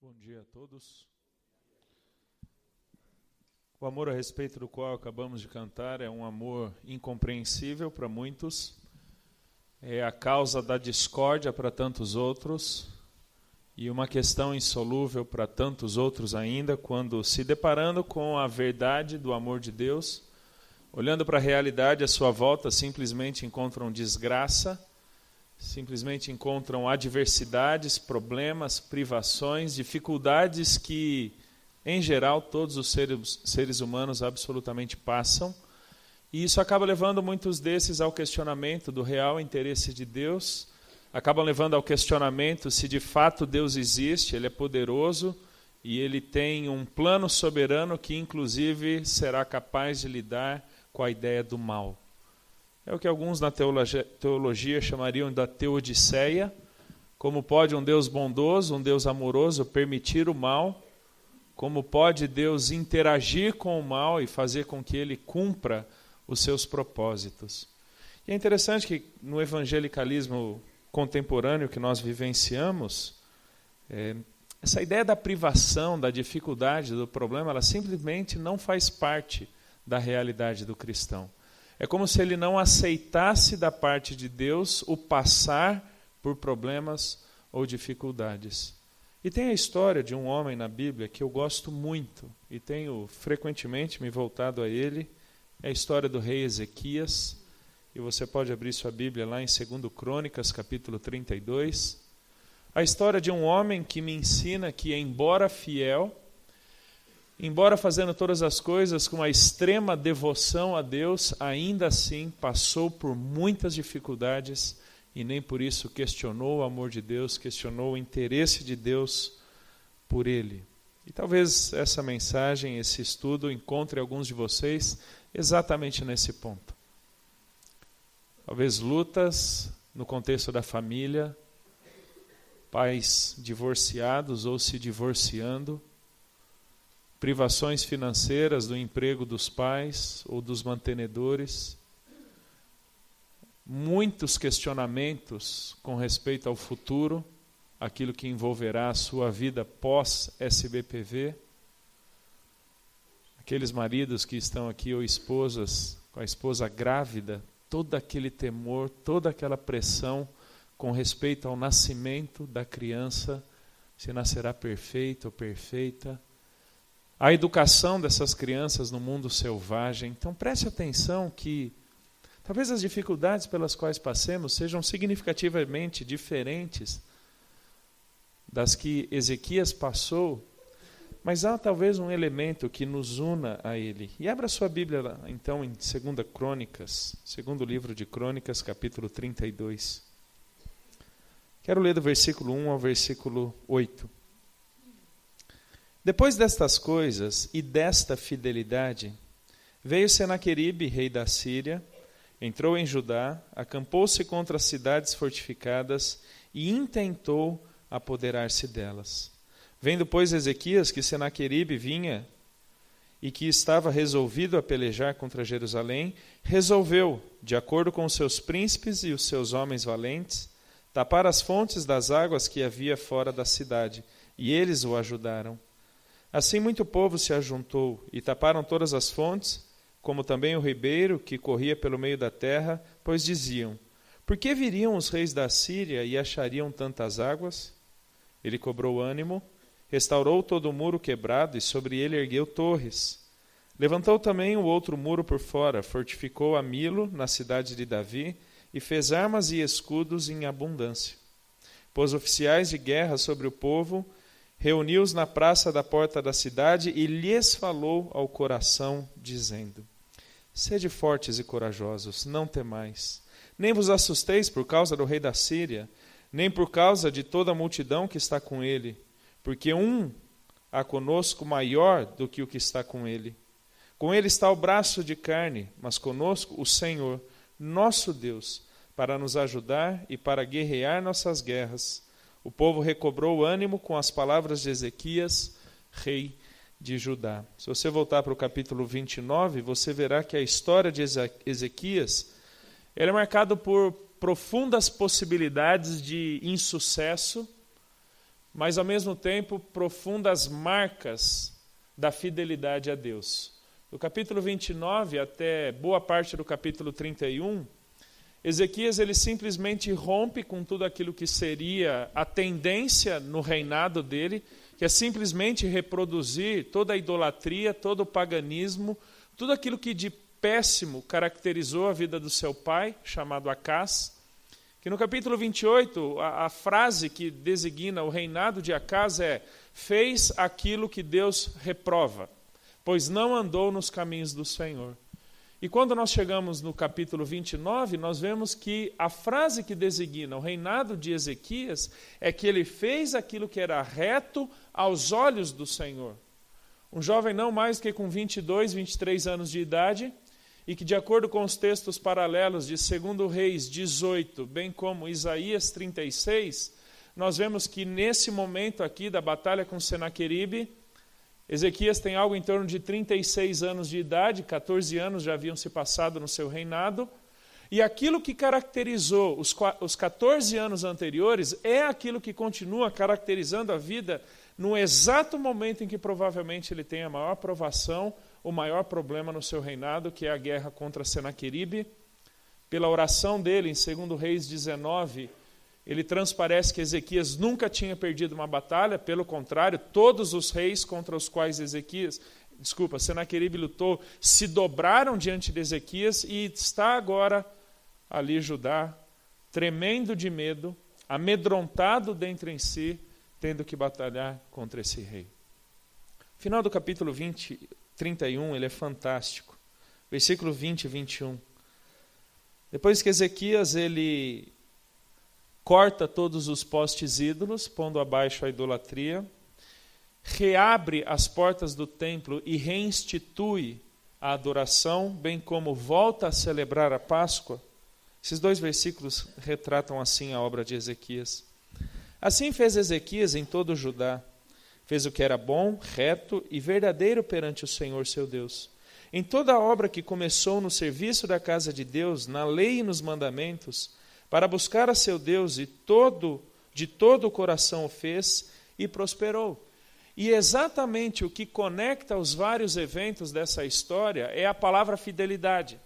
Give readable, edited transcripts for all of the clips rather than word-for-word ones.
Bom dia a todos. O amor a respeito do qual acabamos de cantar é um amor incompreensível para muitos, é a causa da discórdia para tantos outros e uma questão insolúvel para tantos outros ainda, quando se deparando com a verdade do amor de Deus, olhando para a realidade à sua volta, simplesmente encontram desgraça, simplesmente encontram adversidades, problemas, privações, dificuldades que, em geral, todos os seres humanos absolutamente passam. E isso acaba levando muitos desses ao questionamento do real interesse de Deus, acabam levando ao questionamento se de fato Deus existe, Ele é poderoso e Ele tem um plano soberano que, inclusive, será capaz de lidar com a ideia do mal. É o que alguns na teologia chamariam da teodiceia. Como pode um Deus bondoso, um Deus amoroso permitir o mal? Como pode Deus interagir com o mal e fazer com que ele cumpra os seus propósitos? E é interessante que no evangelicalismo contemporâneo que nós vivenciamos, essa ideia da privação, da dificuldade, do problema, ela simplesmente não faz parte da realidade do cristão. É como se ele não aceitasse da parte de Deus o passar por problemas ou dificuldades. E tem a história de um homem na Bíblia que eu gosto muito e tenho frequentemente me voltado a ele. É a história do rei Ezequias. E você pode abrir sua Bíblia lá em 2 Crônicas, capítulo 32. A história de um homem que me ensina que, embora fiel, embora fazendo todas as coisas com uma extrema devoção a Deus, ainda assim passou por muitas dificuldades e nem por isso questionou o amor de Deus, questionou o interesse de Deus por ele. E talvez essa mensagem, esse estudo, encontre alguns de vocês exatamente nesse ponto. Talvez lutas no contexto da família, pais divorciados ou se divorciando, privações financeiras do emprego dos pais ou dos mantenedores, muitos questionamentos com respeito ao futuro, aquilo que envolverá a sua vida pós-SBPV, aqueles maridos que estão aqui ou esposas com a esposa grávida, todo aquele temor, toda aquela pressão com respeito ao nascimento da criança, se nascerá perfeito ou perfeita, a educação dessas crianças no mundo selvagem. Então preste atenção que talvez as dificuldades pelas quais passemos sejam significativamente diferentes das que Ezequias passou, mas há talvez um elemento que nos una a ele. E abra sua Bíblia lá, então, em 2 Crônicas, segundo livro de Crônicas, capítulo 32. Quero ler do versículo 1 ao versículo 8. Depois destas coisas e desta fidelidade, veio Senaqueribe, rei da Síria, entrou em Judá, acampou-se contra as cidades fortificadas e intentou apoderar-se delas. Vendo, pois, Ezequias que Senaqueribe vinha e que estava resolvido a pelejar contra Jerusalém, resolveu, de acordo com os seus príncipes e os seus homens valentes, tapar as fontes das águas que havia fora da cidade, e eles o ajudaram. Assim muito povo se ajuntou e taparam todas as fontes, como também o ribeiro que corria pelo meio da terra, pois diziam: por que viriam os reis da Síria e achariam tantas águas? Ele cobrou ânimo, restaurou todo o muro quebrado e sobre ele ergueu torres. Levantou também o outro muro por fora, fortificou a Milo, na cidade de Davi, e fez armas e escudos em abundância. Pôs oficiais de guerra sobre o povo, reuniu-os na praça da porta da cidade e lhes falou ao coração, dizendo: sede fortes e corajosos, não temais, nem vos assusteis por causa do rei da Síria, nem por causa de toda a multidão que está com ele, porque há conosco maior do que o que está com ele. Com ele está o braço de carne, mas conosco o Senhor, nosso Deus, para nos ajudar e para guerrear nossas guerras. O povo recobrou o ânimo com as palavras de Ezequias, rei de Judá. Se você voltar para o capítulo 29, você verá que a história de Ezequias ela é marcada por profundas possibilidades de insucesso, mas ao mesmo tempo profundas marcas da fidelidade a Deus. Do capítulo 29 até boa parte do capítulo 31, Ezequias ele simplesmente rompe com tudo aquilo que seria a tendência no reinado dele, que é simplesmente reproduzir toda a idolatria, todo o paganismo, tudo aquilo que de péssimo caracterizou a vida do seu pai, chamado Acás, que no capítulo 28, a frase que designa o reinado de Acás é: fez aquilo que Deus reprova, pois não andou nos caminhos do Senhor. E quando nós chegamos no capítulo 29, nós vemos que a frase que designa o reinado de Ezequias é que ele fez aquilo que era reto aos olhos do Senhor. Um jovem não mais que com 22, 23 anos de idade, e que de acordo com os textos paralelos de 2 Reis 18, bem como Isaías 36, nós vemos que nesse momento aqui da batalha com Senaqueribe, Ezequias tem algo em torno de 36 anos de idade, 14 anos já haviam se passado no seu reinado, e aquilo que caracterizou os 14 anos anteriores é aquilo que continua caracterizando a vida no exato momento em que provavelmente ele tem a maior provação, o maior problema no seu reinado, que é a guerra contra Senaqueribe. Pela oração dele, em 2 Reis 19, ele transparece que Ezequias nunca tinha perdido uma batalha, pelo contrário, todos os reis contra os quais Senaqueribe lutou, se dobraram diante de Ezequias, e está agora ali Judá, tremendo de medo, amedrontado dentro em si, tendo que batalhar contra esse rei. O final do capítulo 31, ele é fantástico. Versículo 20 e 21. Depois que Ezequias, ele corta todos os postes ídolos, pondo abaixo a idolatria, reabre as portas do templo e reinstitui a adoração, bem como volta a celebrar a Páscoa. Esses dois versículos retratam assim a obra de Ezequias. Assim fez Ezequias em todo o Judá. Fez o que era bom, reto e verdadeiro perante o Senhor seu Deus. Em toda a obra que começou no serviço da casa de Deus, na lei e nos mandamentos, para buscar a seu Deus, e de todo o coração o fez, e prosperou. E exatamente o que conecta os vários eventos dessa história é a palavra fidelidade.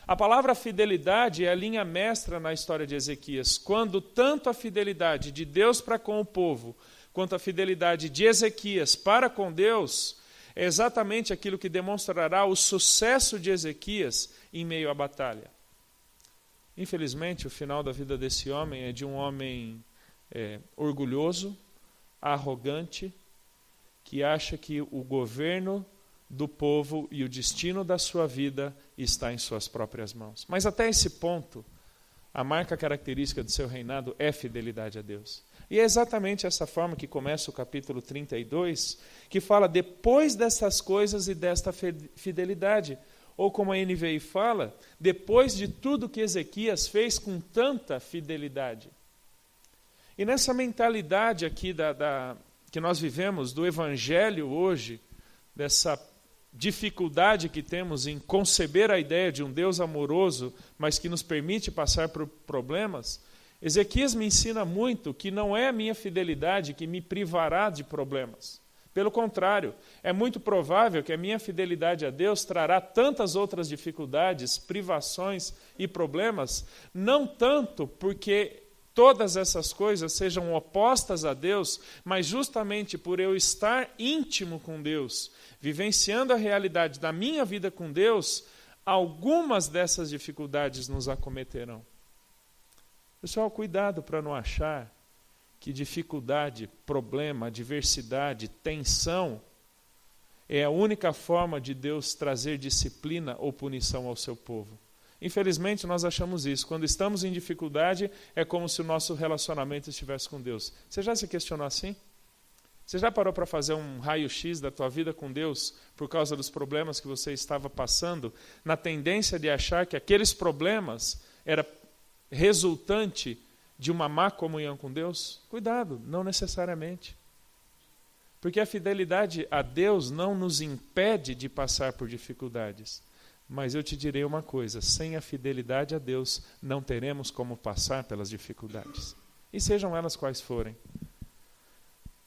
A palavra fidelidade é a linha mestra na história de Ezequias, quando tanto a fidelidade de Deus para com o povo, quanto a fidelidade de Ezequias para com Deus, é exatamente aquilo que demonstrará o sucesso de Ezequias em meio à batalha. Infelizmente, o final da vida desse homem é de um homem orgulhoso, arrogante, que acha que o governo do povo e o destino da sua vida está em suas próprias mãos. Mas até esse ponto, a marca característica do seu reinado é fidelidade a Deus. E é exatamente essa forma que começa o capítulo 32, que fala depois dessas coisas e desta fidelidade. Ou como a NVI fala, depois de tudo que Ezequias fez com tanta fidelidade. E nessa mentalidade aqui que nós vivemos do Evangelho hoje, dessa dificuldade que temos em conceber a ideia de um Deus amoroso, mas que nos permite passar por problemas, Ezequias me ensina muito que não é a minha fidelidade que me privará de problemas. Pelo contrário, é muito provável que a minha fidelidade a Deus trará tantas outras dificuldades, privações e problemas, não tanto porque todas essas coisas sejam opostas a Deus, mas justamente por eu estar íntimo com Deus, vivenciando a realidade da minha vida com Deus, algumas dessas dificuldades nos acometerão. Pessoal, cuidado para não achar que dificuldade, problema, adversidade, tensão é a única forma de Deus trazer disciplina ou punição ao seu povo. Infelizmente, nós achamos isso. Quando estamos em dificuldade, é como se o nosso relacionamento estivesse com Deus. Você já se questionou assim? Você já parou para fazer um raio-x da tua vida com Deus por causa dos problemas que você estava passando, na tendência de achar que aqueles problemas eram resultante de uma má comunhão com Deus? Cuidado, não necessariamente. Porque a fidelidade a Deus não nos impede de passar por dificuldades. Mas eu te direi uma coisa, sem a fidelidade a Deus, não teremos como passar pelas dificuldades. E sejam elas quais forem.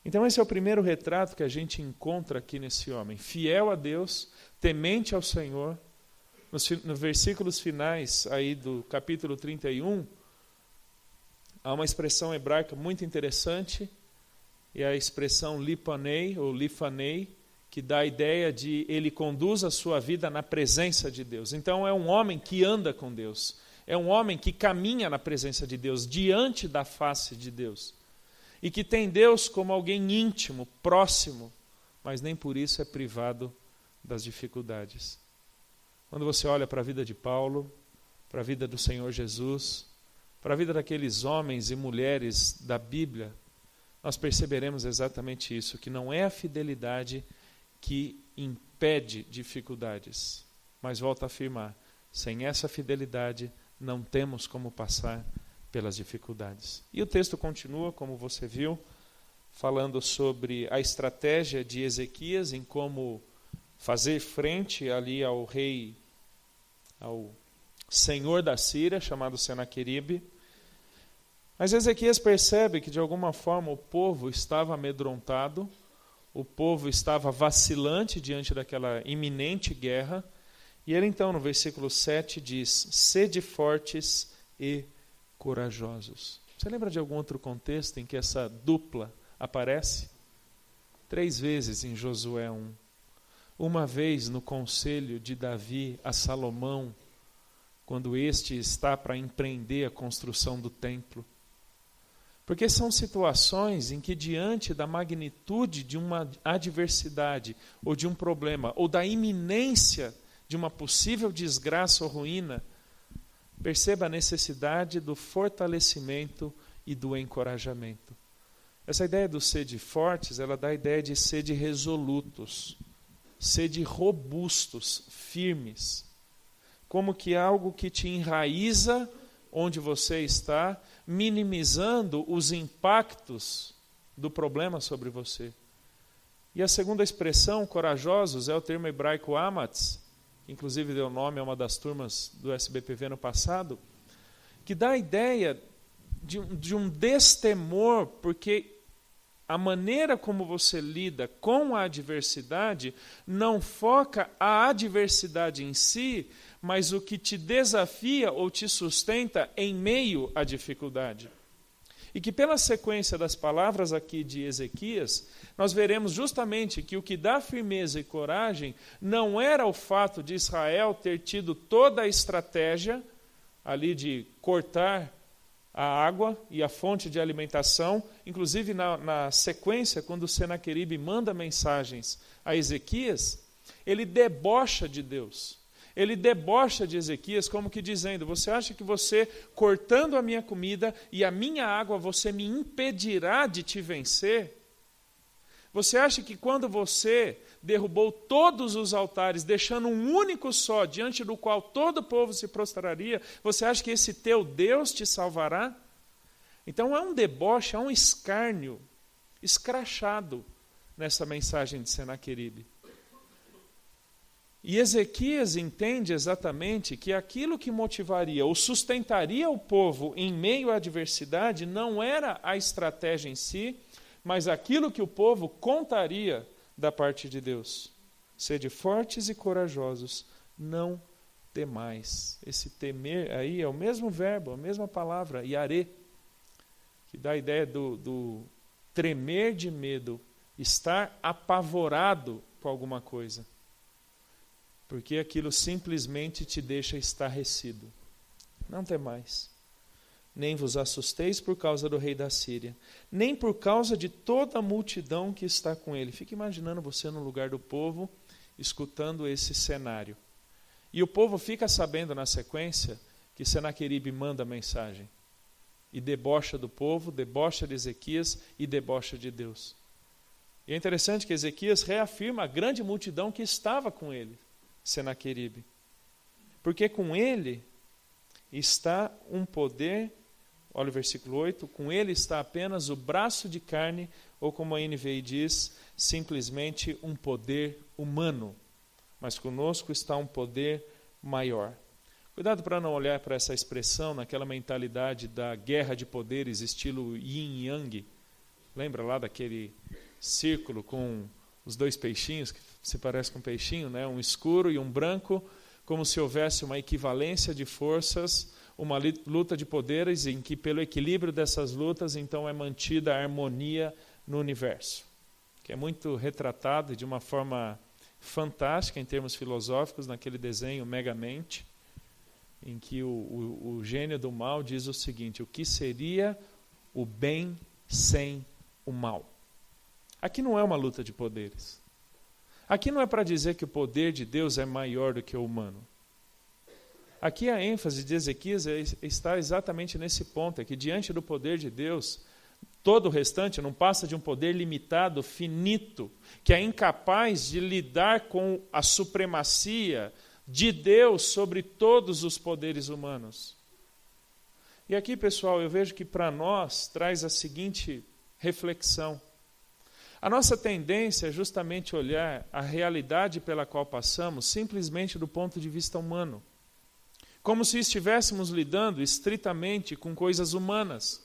Então esse é o primeiro retrato que a gente encontra aqui nesse homem. Fiel a Deus, temente ao Senhor. Nos versículos finais aí do capítulo 31, há uma expressão hebraica muito interessante, e a expressão lipanei, ou lifanei, que dá a ideia de ele conduz a sua vida na presença de Deus. Então é um homem que anda com Deus, é um homem que caminha na presença de Deus, diante da face de Deus, e que tem Deus como alguém íntimo, próximo, mas nem por isso é privado das dificuldades. Quando você olha para a vida de Paulo, para a vida do Senhor Jesus, para a vida daqueles homens e mulheres da Bíblia, nós perceberemos exatamente isso, que não é a fidelidade que impede dificuldades. Mas volto a afirmar, sem essa fidelidade não temos como passar pelas dificuldades. E o texto continua, como você viu, falando sobre a estratégia de Ezequias em como fazer frente ali ao rei, ao senhor da Síria, chamado Senaqueribe. Mas Ezequias percebe que de alguma forma o povo estava amedrontado, o povo estava vacilante diante daquela iminente guerra, e ele então no versículo 7 diz: sede fortes e corajosos. Você lembra de algum outro contexto em que essa dupla aparece? 3 vezes em Josué 1. Uma vez no conselho de Davi a Salomão, quando este está para empreender a construção do templo. Porque são situações em que, diante da magnitude de uma adversidade, ou de um problema, ou da iminência de uma possível desgraça ou ruína, perceba a necessidade do fortalecimento e do encorajamento. Essa ideia do sede fortes, ela dá a ideia de sede resolutos, sede robustos, firmes, como que algo que te enraiza onde você está, minimizando os impactos do problema sobre você. E a segunda expressão, corajosos, é o termo hebraico amatz, que inclusive deu nome a uma das turmas do SBPV no passado, que dá a ideia de um destemor, porque a maneira como você lida com a adversidade não foca a adversidade em si, mas o que te desafia ou te sustenta em meio à dificuldade. E que pela sequência das palavras aqui de Ezequias, nós veremos justamente que o que dá firmeza e coragem não era o fato de Israel ter tido toda a estratégia ali de cortar a água e a fonte de alimentação. Inclusive na sequência, quando o Senaqueribe manda mensagens a Ezequias, ele debocha de Deus. Ele debocha de Ezequias como que dizendo: você acha que você, cortando a minha comida e a minha água, você me impedirá de te vencer? Você acha que quando você derrubou todos os altares, deixando um único só, diante do qual todo o povo se prostraria, você acha que esse teu Deus te salvará? Então é um deboche, é um escárnio escrachado nessa mensagem de Senaqueribe. E Ezequias entende exatamente que aquilo que motivaria ou sustentaria o povo em meio à adversidade não era a estratégia em si, mas aquilo que o povo contaria da parte de Deus. Sede fortes e corajosos, não temais. Esse temer aí é o mesmo verbo, a mesma palavra, yarê, que dá a ideia do tremer de medo, estar apavorado com alguma coisa. Porque aquilo simplesmente te deixa estarrecido. Não temais. Nem vos assusteis por causa do rei da Síria, nem por causa de toda a multidão que está com ele. Fique imaginando você no lugar do povo, escutando esse cenário. E o povo fica sabendo na sequência que Senaqueribe manda mensagem. E debocha do povo, debocha de Ezequias e debocha de Deus. E é interessante que Ezequias reafirma a grande multidão que estava com ele, Senaqueribe. Porque com ele está um poder, olha o versículo 8, com ele está apenas o braço de carne, ou como a NVI diz, simplesmente um poder humano. Mas conosco está um poder maior. Cuidado para não olhar para essa expressão naquela mentalidade da guerra de poderes, estilo yin e yang, Lembra lá daquele círculo com os dois peixinhos, que se parece com um peixinho, né? Um escuro e um branco, como se houvesse uma equivalência de forças, uma luta de poderes em que, pelo equilíbrio dessas lutas, então é mantida a harmonia no universo, que é muito retratado de uma forma fantástica em termos filosóficos naquele desenho Megamente, em que o gênio do mal diz o seguinte: o que seria o bem sem o mal? Aqui não é uma luta de poderes. Aqui não é para dizer que o poder de Deus é maior do que o humano. Aqui a ênfase de Ezequias está exatamente nesse ponto, é que diante do poder de Deus, todo o restante não passa de um poder limitado, finito, que é incapaz de lidar com a supremacia de Deus sobre todos os poderes humanos. E aqui, pessoal, eu vejo que para nós traz a seguinte reflexão. A nossa tendência é justamente olhar a realidade pela qual passamos simplesmente do ponto de vista humano, como se estivéssemos lidando estritamente com coisas humanas,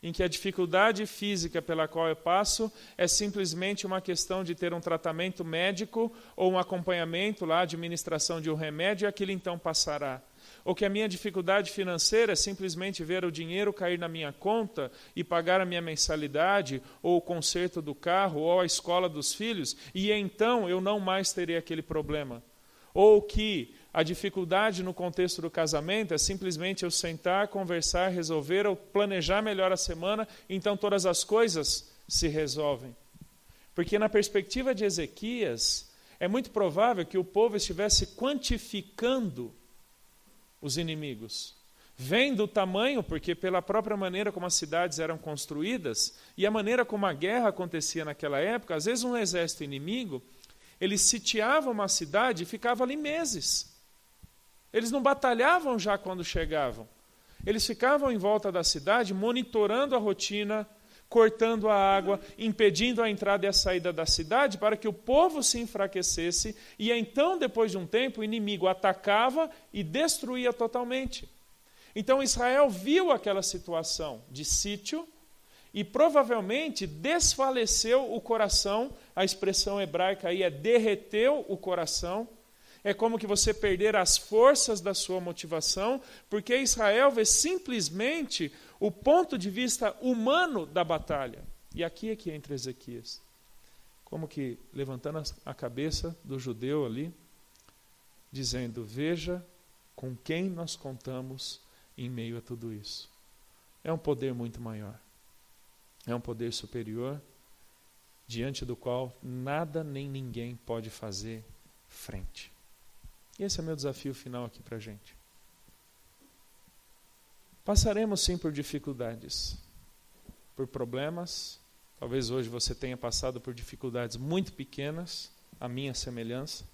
em que a dificuldade física pela qual eu passo é simplesmente uma questão de ter um tratamento médico ou um acompanhamento lá, administração de um remédio, e aquilo então passará. Ou que a minha dificuldade financeira é simplesmente ver o dinheiro cair na minha conta e pagar a minha mensalidade, ou o conserto do carro, ou a escola dos filhos, e então eu não mais terei aquele problema. Ou que a dificuldade no contexto do casamento é simplesmente eu sentar, conversar, resolver, ou planejar melhor a semana, então todas as coisas se resolvem. Porque na perspectiva de Ezequias, é muito provável que o povo estivesse quantificando os inimigos. Vendo o tamanho, porque pela própria maneira como as cidades eram construídas, e a maneira como a guerra acontecia naquela época, às vezes um exército inimigo, eles sitiavam uma cidade e ficavam ali meses. Eles não batalhavam já quando chegavam. Eles ficavam em volta da cidade, monitorando a rotina, cortando a água, impedindo a entrada e a saída da cidade, para que o povo se enfraquecesse, e então, depois de um tempo, o inimigo atacava e destruía totalmente. Então Israel viu aquela situação de sítio, e provavelmente desfaleceu o coração, a expressão hebraica aí é derreteu o coração, é como que você perder as forças da sua motivação, porque Israel vê simplesmente o ponto de vista humano da batalha. E aqui é que entra Ezequias. Como que levantando a cabeça do judeu ali, dizendo: veja com quem nós contamos em meio a tudo isso. É um poder muito maior. É um poder superior, diante do qual nada nem ninguém pode fazer frente. E esse é o meu desafio final aqui para a gente. Passaremos sim por dificuldades, por problemas. Talvez hoje você tenha passado por dificuldades muito pequenas, a minha semelhança.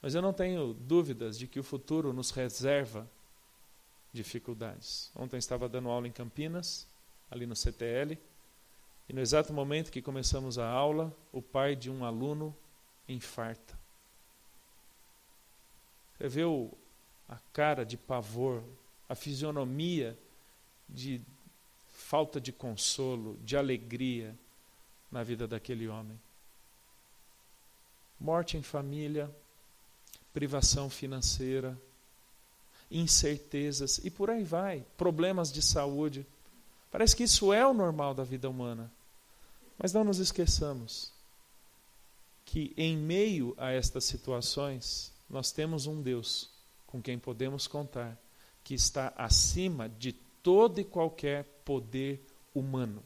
Mas eu não tenho dúvidas de que o futuro nos reserva dificuldades. Ontem estava dando aula em Campinas, ali no CTL, e no exato momento que começamos a aula, o pai de um aluno infarta. Você vê a cara de pavor, a fisionomia de falta de consolo, de alegria na vida daquele homem. Morte em família, privação financeira, incertezas e por aí vai, problemas de saúde. Parece que isso é o normal da vida humana. Mas não nos esqueçamos que em meio a estas situações, nós temos um Deus com quem podemos contar, que está acima de todo e qualquer poder humano.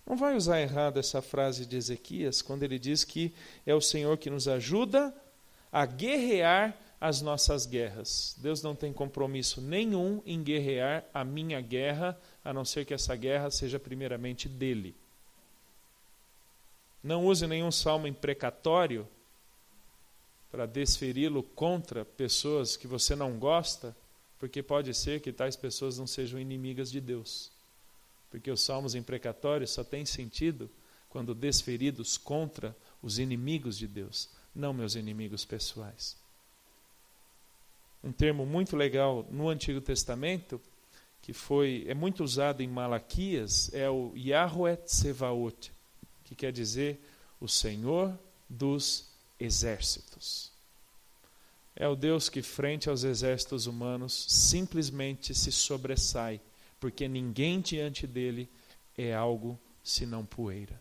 Não vai usar errado essa frase de Ezequias, quando ele diz que é o Senhor que nos ajuda a guerrear as nossas guerras. Deus não tem compromisso nenhum em guerrear a minha guerra, a não ser que essa guerra seja primeiramente dele. Não use nenhum salmo imprecatório para desferi-lo contra pessoas que você não gosta, porque pode ser que tais pessoas não sejam inimigas de Deus. Porque os salmos imprecatórios só têm sentido quando desferidos contra os inimigos de Deus, não meus inimigos pessoais. Um termo muito legal no Antigo Testamento que é muito usado em Malaquias, é o Yahweh Tsevaot, que quer dizer o Senhor dos exércitos. É o Deus que, frente aos exércitos humanos, simplesmente se sobressai, porque ninguém diante dele é algo senão poeira.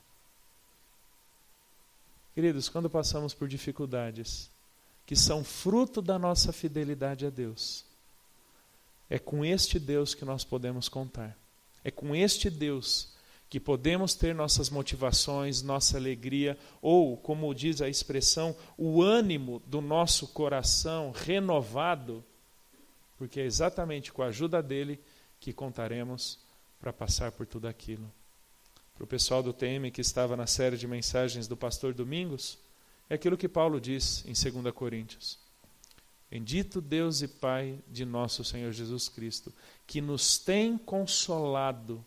Queridos, quando passamos por dificuldades que são fruto da nossa fidelidade a Deus, é com este Deus que nós podemos contar. É com este Deus que podemos ter nossas motivações, nossa alegria, ou, como diz a expressão, o ânimo do nosso coração renovado, porque é exatamente com a ajuda dele que contaremos para passar por tudo aquilo. Para o pessoal do TM que estava na série de mensagens do pastor Domingos, é aquilo que Paulo diz em 2 Coríntios. Bendito Deus e Pai de nosso Senhor Jesus Cristo, que nos tem consolado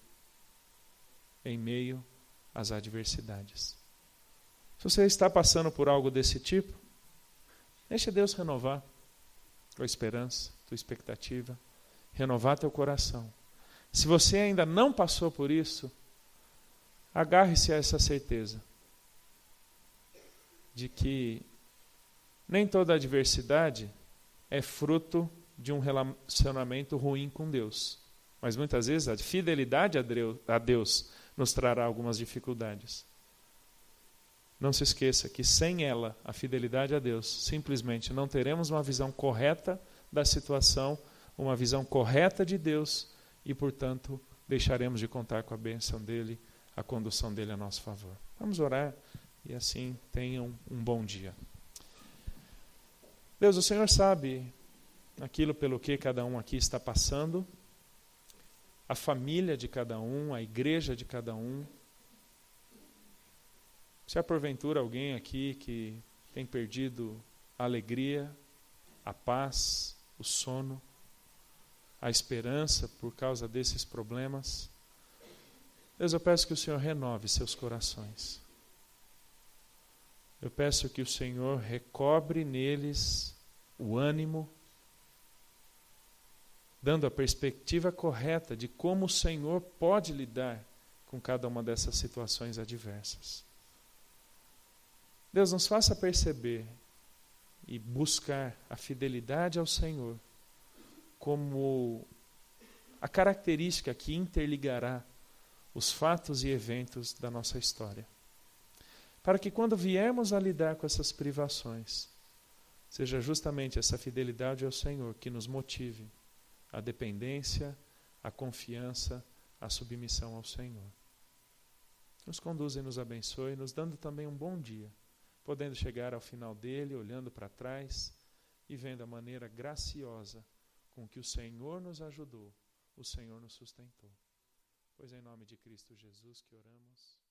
em meio às adversidades. Se você está passando por algo desse tipo, deixe Deus renovar tua esperança, tua expectativa, renovar teu coração. Se você ainda não passou por isso, agarre-se a essa certeza de que nem toda adversidade é fruto de um relacionamento ruim com Deus. Mas muitas vezes a fidelidade a Deus nos trará algumas dificuldades. Não se esqueça que sem ela, a fidelidade a Deus, simplesmente não teremos uma visão correta da situação, uma visão correta de Deus e, portanto, deixaremos de contar com a bênção dele, a condução dele a nosso favor. Vamos orar e assim tenham um bom dia. Deus, o Senhor sabe aquilo pelo que cada um aqui está passando, a família de cada um, a igreja de cada um. Se há porventura alguém aqui que tem perdido a alegria, a paz, o sono, a esperança por causa desses problemas, Deus, eu peço que o Senhor renove seus corações. Eu peço que o Senhor recobre neles o ânimo, dando a perspectiva correta de como o Senhor pode lidar com cada uma dessas situações adversas. Deus, nos faça perceber e buscar a fidelidade ao Senhor como a característica que interligará os fatos e eventos da nossa história. Para que quando viermos a lidar com essas privações, seja justamente essa fidelidade ao Senhor que nos motive a dependência, a confiança, a submissão ao Senhor. Nos conduza e nos abençoe, nos dando também um bom dia, podendo chegar ao final dele, olhando para trás e vendo a maneira graciosa com que o Senhor nos ajudou, o Senhor nos sustentou. Pois é em nome de Cristo Jesus que oramos.